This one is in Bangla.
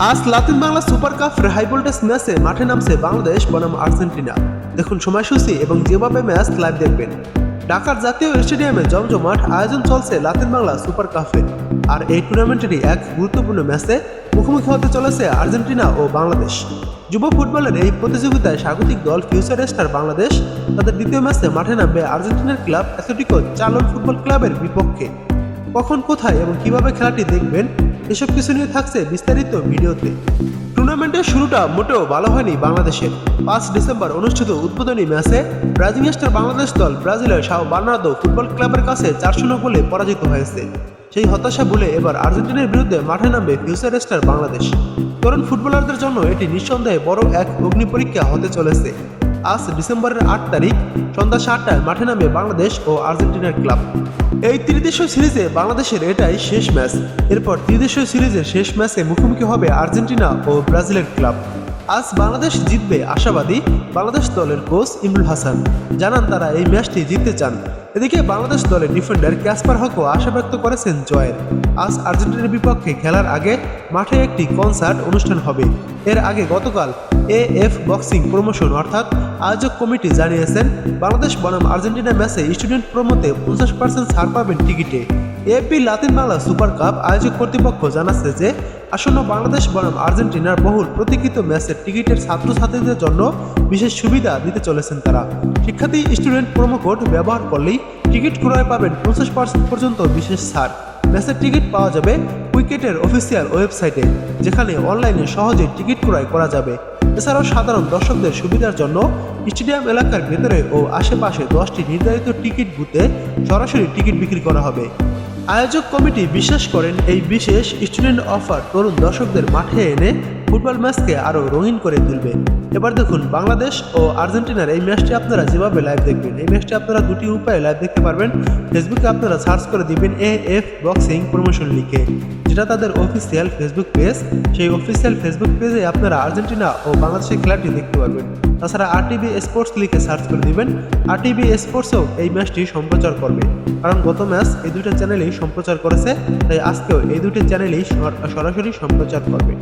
আজ লাতিন বাংলা সুপার কাপের হাই ভোল্টেজ ম্যাচে মাঠে নামছে বাংলাদেশ বনাম আর্জেন্টিনা। দেখুন সময়সূচি এবং যেভাবে ম্যাচ লাইভ দেখবেন। ঢাকার জাতীয় স্টেডিয়ামে জমজমাট আয়োজন চলছে লাতিন বাংলা সুপার কাপের। আর এই টুর্নামেন্টেরই এক গুরুত্বপূর্ণ ম্যাচে মুখোমুখি হতে চলেছে আর্জেন্টিনা ও বাংলাদেশ। যুব ফুটবলের এই প্রতিযোগিতায় স্বাগতিক দল ফিউচার স্টার বাংলাদেশ তাদের দ্বিতীয় ম্যাচে মাঠে নামবে আর্জেন্টিনার ক্লাব অ্যাথলেটিকো চালন ফুটবল ক্লাবের বিপক্ষে। কখন, কোথায় এবং কিভাবে খেলাটি দেখবেন, এসব কিছু নিয়ে থাকছে বিস্তারিত ভিডিওতে। টুর্নামেন্টের শুরুটা মোটেও ভালো হয়নি বাংলাদেশের। 5 ডিসেম্বর অনুষ্ঠিত উদ্বোধনী ম্যাচে ব্রাজিল স্টার বাংলাদেশ দল ব্রাজিলের সাও বার্নার্দো ফুটবল ক্লাবের কাছে 4-0 গোলে পরাজিত হয়েছে। সেই হতাশা ভুলে এবার আর্জেন্টিনার বিরুদ্ধে মাঠে নামবে ফিউচার স্টার বাংলাদেশ। তরুণ ফুটবলারদের জন্য এটি নিঃসন্দেহে বড় এক অগ্নি পরীক্ষা হতে চলেছে। আজ ডিসেম্বরের 8 তারিখ সন্ধ্যা 7টায় মাঠে নামবে বাংলাদেশ ও আর্জেন্টিনার ক্লাব। এই ত্রিদেশীয় সিরিজে বাংলাদেশের এটাই শেষ ম্যাচ। এরপর ত্রিদেশীয় সিরিজের শেষ ম্যাচে মুখোমুখি হবে আর্জেন্টিনা ও ব্রাজিলের ক্লাব। আজ বাংলাদেশ জিতবে আশাবাদী বাংলাদেশ দলের কোচ ইমরুল হাসান। জানান তারা এই ম্যাচটি জিততে চান। এদিকে বাংলাদেশ দলের ডিফেন্ডার ক্যাসপার হকও আশা ব্যক্ত করেছেন জয়ের। আজ আর্জেন্টিনার বিপক্ষে খেলার আগে মাঠে একটি কনসার্ট অনুষ্ঠান হবে। এর আগে গতকাল এএফ বক্সিং প্রমোশন অর্থাৎ আয়োজক কমিটি জানিয়েছেন বাংলাদেশ বনাম আর্জেন্টিনা ম্যাচে স্টুডেন্ট প্রোমোতে 50% ছাড় পাবেন টিকিটে। AP Latin Bangla super cup আয়োজক কর্তৃপক্ষ জানাচ্ছে যে আসন্ন বাংলাদেশ বনাম আর্জেন্টিনার বহুল প্রতীক্ষিত ম্যাচের টিকিটের ছাত্রছাত্রীদের জন্য বিশেষ সুবিধা দিতে চলেছেন তারা। শিক্ষার্থী স্টুডেন্ট প্রোমো কোড ব্যবহার করলেই টিকিট ক্রয়ে পাবেন 50% পর্যন্ত বিশেষ ছাড়। ম্যাচের টিকিট পাওয়া যাবে উইকেটের অফিসিয়াল ওয়েবসাইটে, যেখানে অনলাইনে সহজেই টিকিট ক্রয় করা যাবে। এছাড়াও সাধারণ দর্শকদের সুবিধার জন্য স্টেডিয়াম এলাকার ভেতরে ও আশেপাশে 10টি নির্ধারিত টিকিট বুথে সরাসরি টিকিট বিক্রি করা হবে। আয়োজক কমিটি বিশ্বাস করেন এই বিশেষ স্টুডেন্ট অফার তরুণ দর্শকদের মাঠে এনে ফুটবল ম্যাচকে আরও রঙিন করে তুলবে। এবার দেখুন বাংলাদেশ ও আর্জেন্টিনার এই ম্যাচটি আপনারা যেভাবে লাইভ দেখবেন, এই ম্যাচটি আপনারা দুটি উপায়ে লাইভ দেখতে পারবেন। ফেসবুকে আপনারা সার্চ করে দিবেন এএফ বক্সিং প্রমোশন লিখে, যেটা তাদের অফিসিয়াল ফেসবুক পেজ। সেই অফিসিয়াল ফেসবুক পেজে আপনারা আর্জেন্টিনা ও বাংলাদেশের খেলাটি দেখতে পারবেন। তাছাড়া আরটিভি স্পোর্টস লিখে সার্চ করে দিবেন। আরটিভি স্পোর্টসও এই ম্যাচটি সম্প্রচার করবে, কারণ গত ম্যাচ এই দুটো চ্যানেলেই সম্প্রচার করেছে, তাই আজকেও এই দুটি চ্যানেলেই সরাসরি সম্প্রচার করবে।